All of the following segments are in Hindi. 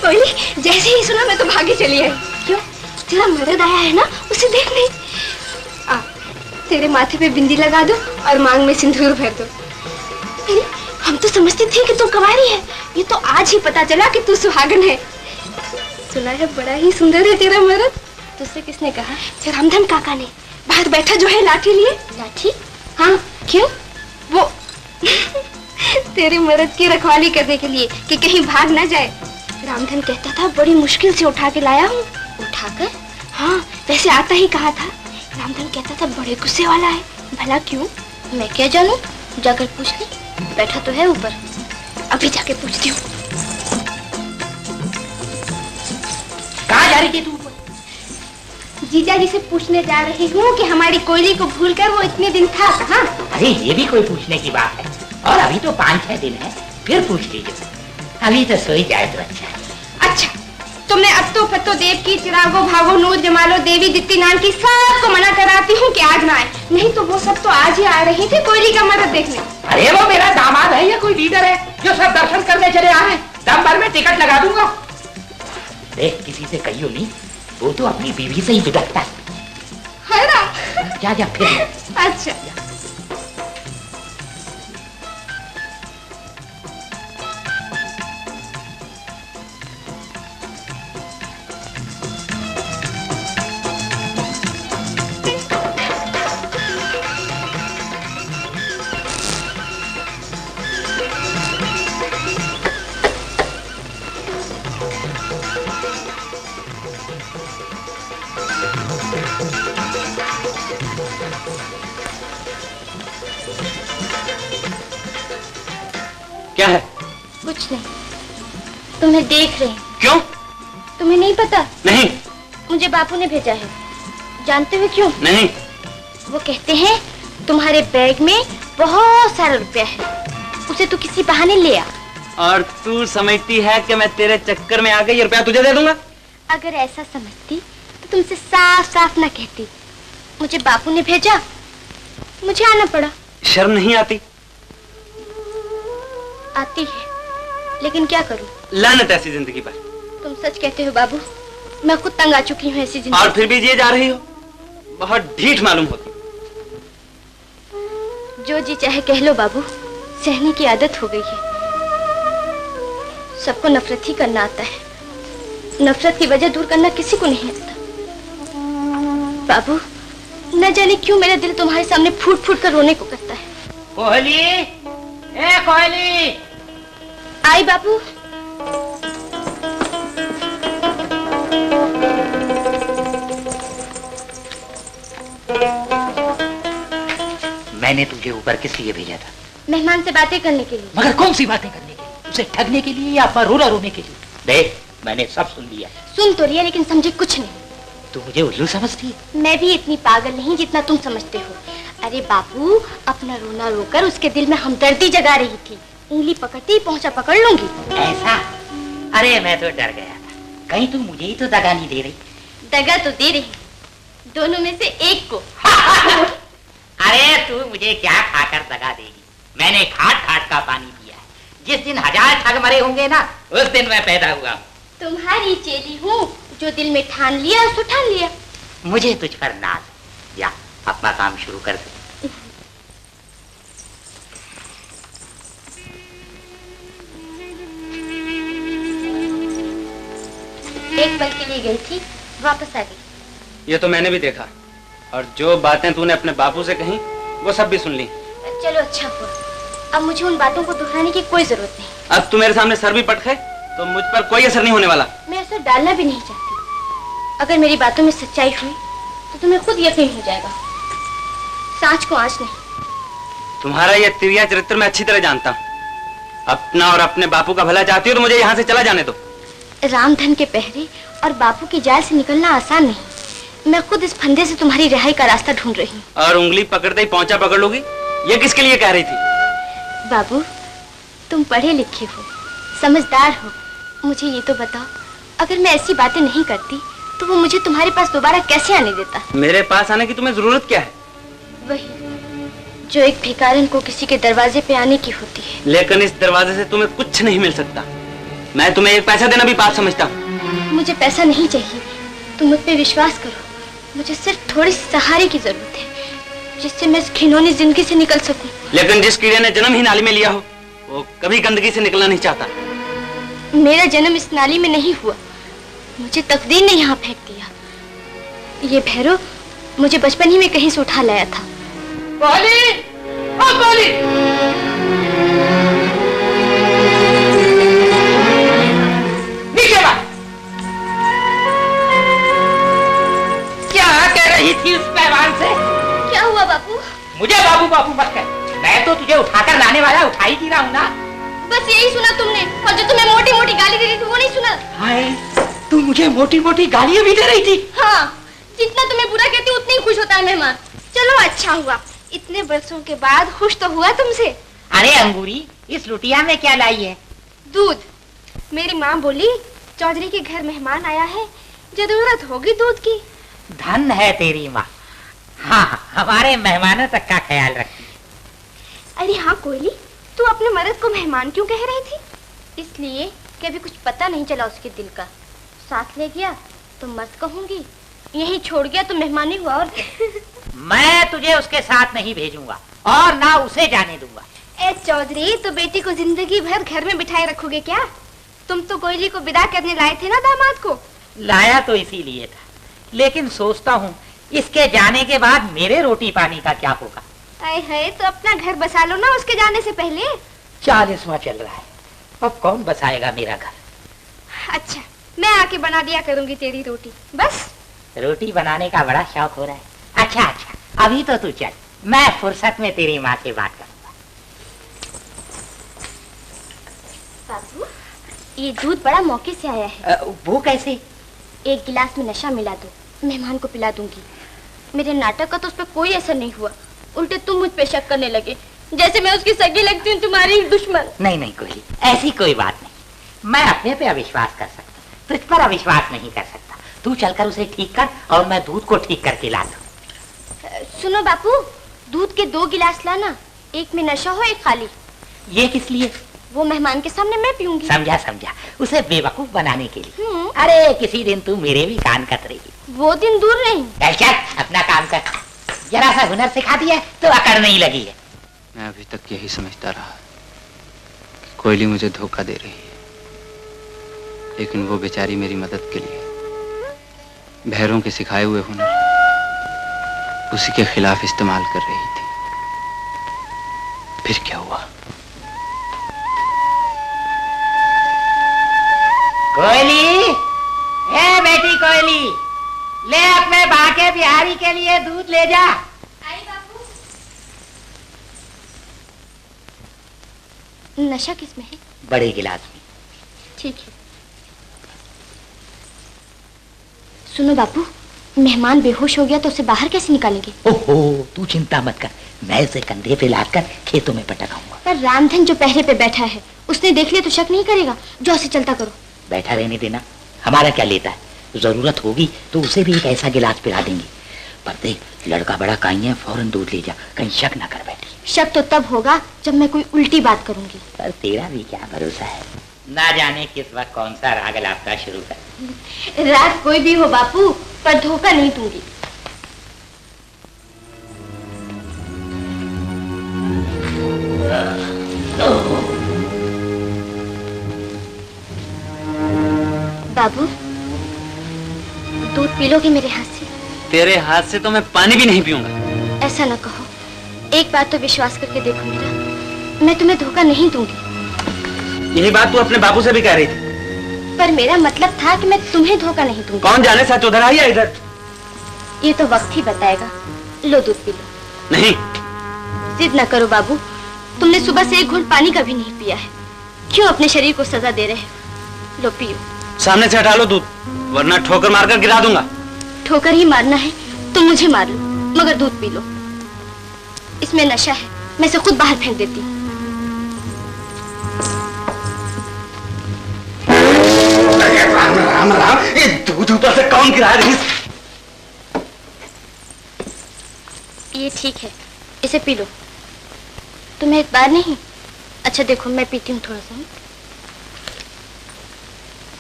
कोयली, जैसे ही सुना मैं तो भागी चली आई। क्यों? तेरा मर्द आया है ना, उसे देख नहीं। आ, तेरे माथे पे बिंदी लगा दो और मांग में सिंदूर भर दो। हम तो समझते थे कि तू कुंवारी है, ये तो आज ही पता चला कि तू सुहागन है। सुना है बड़ा ही सुंदर है तेरा मर्द। तुझसे किसने कहा? रामधन काका ने। बाहर बैठा जो है लाठी लिए। लाठी? हाँ। क्यों? वो तेरे मर्द की रखवाली करने के लिए कि कहीं भाग ना जाए। रामधन कहता था बड़ी मुश्किल से उठा के लाया हूँ। उठाकर? हाँ, वैसे आता ही कहा था। रामधन कहता था बड़े गुस्से वाला है। भला क्यों? मैं क्या जानूं, जाकर पूछ ले। बैठा तो है ऊपर, अभी जाके पूछती हूँ। कहाँ जा रही थी तू? जीजा जी से पूछने जा रही हूँ कि हमारी कोयली को भूलकर वो इतने दिन था कहाँ। अरे ये भी कोई पूछने की बात है? और अभी तो 5-6 दिन है, फिर पूछ लीजिए। अभी तो सोई जाए तो अच्छा। अच्छा, तो मैं अत्तो फत्तो देव की, चिरागो भागो नूर जमालो देवी दित्ती नान की सबको मना कराती हूँ कि आज ना आए। नहीं तो वो सब तो आज ही आ रहे थे कोयली का मर्द देखने। अरे वो मेरा दामाद है या कोई लीडर है जो सब दर्शन करने चले आ रहे हैं? दम भर में टिकट लगा दूंगा। देख, किसी से कहियो नहीं, वो तो अपनी बीवी से ही बिगड़ता है ना? जा जा फिर। अच्छा। क्या है? कुछ नहीं, तुम्हें देख रही। क्यों? तुम्हें नहीं पता? नहीं। मुझे बापू ने भेजा है। जानते हो क्यों? नहीं। वो कहते हैं तुम्हारे बैग में बहुत सारा रुपया है, उसे तू किसी बहाने ले आ। और तू समझती है कि मैं तेरे चक्कर में आ गई, ये रुपया तुझे दे दूंगा? अगर ऐसा समझती तो तुमसे साफ साफ ना कहती। मुझे बापू ने भेजा, मुझे आना पड़ा। शर्म नहीं आती? आती है, लेकिन क्या करूं? लानत ऐसी जिंदगी पर। तुम सच कहते हो बाबू, मैं खुद तंग आ चुकी हूँ ऐसी जिंदगी। और फिर भी ये जा रही हो, बहुत ढीठ मालूम होती। जो जी चाहे कह लो बाबू, सहने की आदत हो गई है। सबको नफरत ही करना आता है, नफरत की वजह दूर करना किसी को नहीं आता। बाबू, न जाने क्यों मेरा दिल तुम्हारे सामने फूट फूट कर रोने को करता है। कोहली, ए कोहली। आई बाबू। मैंने तुझे ऊपर किस लिए भेजा था? मेहमान से बातें करने के लिए। मगर कौन सी बातें करने के लिए? उसे ठगने के लिए या रोना रोने के लिए? देख, मैंने सब सुन लिया। सुन तो लिया, लेकिन समझे कुछ नहीं। तू मुझे उल्लू समझती है? मैं भी इतनी पागल नहीं जितना तुम समझते हो। अरे बाबू, अपना रोना रोकर उसके दिल में हमदर्दी जगा रही थी। उंगली पकड़ती पहुंचा पकड़ लूंगी। ऐसा? अरे मैं तो डर गया था, कहीं तू मुझे ही तो दगा नहीं दे रही। दगा तो दे रही, दोनों में से एक को। अरे तू मुझे क्या खाकर दगा देगी? मैंने घाट घाट का पानी पिया है। जिस दिन 1000 ठग मरे होंगे ना, उस दिन मैं पैदा हुआ। तुम्हारी चेली हूँ, जो दिल में ठान लिया उसको ठान लिया। मुझे तुझ पर नाज है। या अपना काम शुरू कर दे। एक पल के लिए गई थी, वापस आ गई। ये तो मैंने भी देखा, और जो बातें तूने अपने बापू से कही वो सब भी सुन ली। चलो अच्छा हुआ, अब मुझे उन बातों को दोहराने की कोई जरूरत नहीं। अब तू मेरे सामने सर भी पटके तो मुझ पर कोई असर नहीं होने वाला। मैं असर डालना भी नहीं चाहती। अगर मेरी बातों में सच्चाई हुई तो तुम्हें खुद यकीन हो जाएगा। सांच को आंच नहीं। तुम्हारा ये तिरिया चरित्र मैं अच्छी तरह जानता हूँ। अपना और अपने बापू का भला चाहती हो तो मुझे यहाँ से चला जाने दो। रामधन के पहरे और बापू की जाल से निकलना आसान नहीं। मैं खुद इस फंदे से तुम्हारी रिहाई का रास्ता ढूंढ रही हूँ। और उंगली पकड़ते ही पहुंचा पकड़ लोगी, ये किसके लिए कह रही थी? बाबू, तुम पढ़े लिखे हो, समझदार हो। मुझे ये तो बताओ, अगर मैं ऐसी बातें नहीं करती तो वो मुझे तुम्हारे पास दोबारा कैसे आने देता? मेरे पास आने की तुम्हें जरूरत क्या है? वही जो एक भिखारन को किसी के दरवाजे पे आने की होती है। लेकिन इस दरवाजे से तुम्हें कुछ नहीं मिल सकता। मैं तुम्हें एक पैसा देना भी पाप समझता हूँ। मुझे पैसा नहीं चाहिए, तुम मुझ पे विश्वास करो। मुझे सिर्फ थोड़ी सहारे की जरूरत है, जिससे मैं इस घिनौनी जिंदगी से निकल सकूं। लेकिन जिस कीड़े ने जन्म ही नाली में लिया हो, वो कभी गंदगी से निकलना नहीं चाहता। मेरा जन्म इस नाली में नहीं हुआ, मुझे तकदीर ने यहाँ फेंक दिया। ये भैरव मुझे बचपन ही में कहीं से उठा लाया था। कोहली, ओ कोहली! नीचे बात। क्या कह रही थी उस पैमान से? क्या हुआ बापू? मुझे बाबू बाबू मत कह, मैं तो तुझे उठाकर लाने वाला उठा ही रहा हूँ ना। बस यही सुना तुमने, और जो तुम्हें मोटी मोटी गाली दे रही थी वो नहीं सुना? हाय, तू मुझे मोटी मोटी गालियां भी दे रही थी। हाँ, जितना तुम्हें बुरा कहती उतनी खुश होता है मेहमान। चलो अच्छा हुआ, इतने बरसों के बाद खुश तो हुआ तुमसे। अरे अंगूरी, इस लुटिया में क्या लाई है? दूध। मेरी माँ बोली चौधरी के घर मेहमान आया है, जरूरत होगी दूध की। धन है तेरी माँ। हाँ, हमारे मेहमानों तक का ख्याल रखती। अरे हाँ कोयली, तू अपने मर्द को मेहमान क्यों कह रही थी? इसलिए कि अभी कुछ पता नहीं चला उसके दिल का। साथ ले गया तो मर्द कहूंगी, यहीं छोड़ गया तो मेहमानी हुआ। और मैं तुझे उसके साथ नहीं भेजूंगा और ना उसे जाने दूंगा। ए चौधरी, तो बेटी को जिंदगी भर घर में बिठाए रखोगे क्या? तुम तो कोयली को विदा करने लाए थे ना दामाद को। लाया तो इसीलिए था, लेकिन सोचता हूँ इसके जाने के बाद मेरे रोटी पानी का क्या होगा। आए है, तो अपना घर बसा लो ना उसके जाने से पहले। 40वां चल रहा है, अब कौन बसाएगा मेरा घर? अच्छा, मैं आके बना दिया करूंगी तेरी रोटी, बस। रोटी बनाने का बड़ा शौक हो रहा है। अच्छा अच्छा, अभी तो तू चल, मैं फुर्सत में तेरी माँ से बात करूंगा। बाबू, ये दूध बड़ा मौके से आया है। वो कैसे? एक गिलास में नशा मिला दो, मेहमान को पिला दूंगी। मेरे नाटक का तो उस पर कोई असर नहीं हुआ, उल्टे तुम मुझ पे शक करने लगे, जैसे मैं उसकी सगी लगती हूँ, तुम्हारी दुश्मन। नहीं नहीं कोई ऐसी कोई बात नहीं, मैं अपने पे अविश्वास कर सकता, तुझ पर अविश्वास नहीं कर सकता। तू चलकर उसे ठीक कर और मैं दूध को ठीक करके ला दूं। सुनो बापू, दूध के 2 गिलास लाना, एक में नशा हो एक खाली। ये किस लिए? वो मेहमान के सामने मैं पीऊंगी। समझा समझा, उसे बेवकूफ बनाने के लिए। अरे किसी दिन तू मेरे भी कान कतरेगी। वो दिन दूर नहीं। चल अपना काम कर, जरा सा हुनर सिखा दिया तो अकड़ नहीं लगी है। मैं अभी तक यही समझता रहा कि कोयली मुझे धोखा दे रही है, लेकिन वो बेचारी मेरी मदद के लिए भैरों के सिखाए हुए हुनर उसी के खिलाफ इस्तेमाल कर रही थी। फिर क्या हुआ? कोयली, ए बेटी कोयली, ले अपने बाके बिहारी के लिए दूध ले जा। आई बापू। नशा किसमें है? बड़े गिलास में। ठीक है। सुनो बापू, मेहमान बेहोश हो गया तो उसे बाहर कैसे निकालेंगे? ओहो, तू चिंता मत कर, मैं उसे कंधे पे लादकर खेतों में पटकाऊंगा। पर रामधन जो पहरे पे बैठा है, उसने देख लिया तो शक नहीं करेगा। जो उसे चलता करो। बैठा रहने देना, हमारा क्या लेता है। जरूरत होगी तो उसे भी एक ऐसा गिलास पिला देंगे। पर देख, लड़का बड़ा काई है, फौरन दूध ले जा, कहीं शक ना कर बैठी। शक तो तब होगा जब मैं कोई उल्टी बात करूंगी। पर तेरा भी क्या भरोसा है, ना जाने किस वक्त कौन सा राग लापता शुरू कर। रात कोई भी हो बापू, पर धोखा नहीं दूंगी। बाबू, दूध पी लोगे मेरे हाथ से? तेरे हाथ से तो मैं पानी भी नहीं पीऊंगा। ऐसा ना कहो, एक बात तो विश्वास करके देखो मेरा, मैं तुम्हें धोखा नहीं दूंगी। यही बात तू अपने बापू से भी कह रही थी। पर मेरा मतलब था कि मैं तुम्हें धोखा नहीं दूंगी। कौन जाने सच उधर आई या इधर? ये तो वक्त ही बताएगा। लो दूध पी लो। नहीं। जिद न करो बाबू, तुमने सुबह से एक घूंट पानी का भी नहीं पिया है, क्यों अपने शरीर को सजा दे रहे हो? लो पियो। सामने से हटा लो दूध, वरना ठोकर मारकर गिरा दूंगा। ठोकर ही मारना है तो मुझे मार लो, मगर दूध पी लो। इसमें नशा है, मैं इसे खुद बाहर फेंक देती हूँ। राम राम राम, ये दूध ऊपर से कौन गिरा रही? ये ठीक है, इसे पी लो। तुम्हें एक बार नहीं। अच्छा देखो, मैं पीती हूँ थोड़ा सा।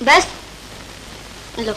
बस लो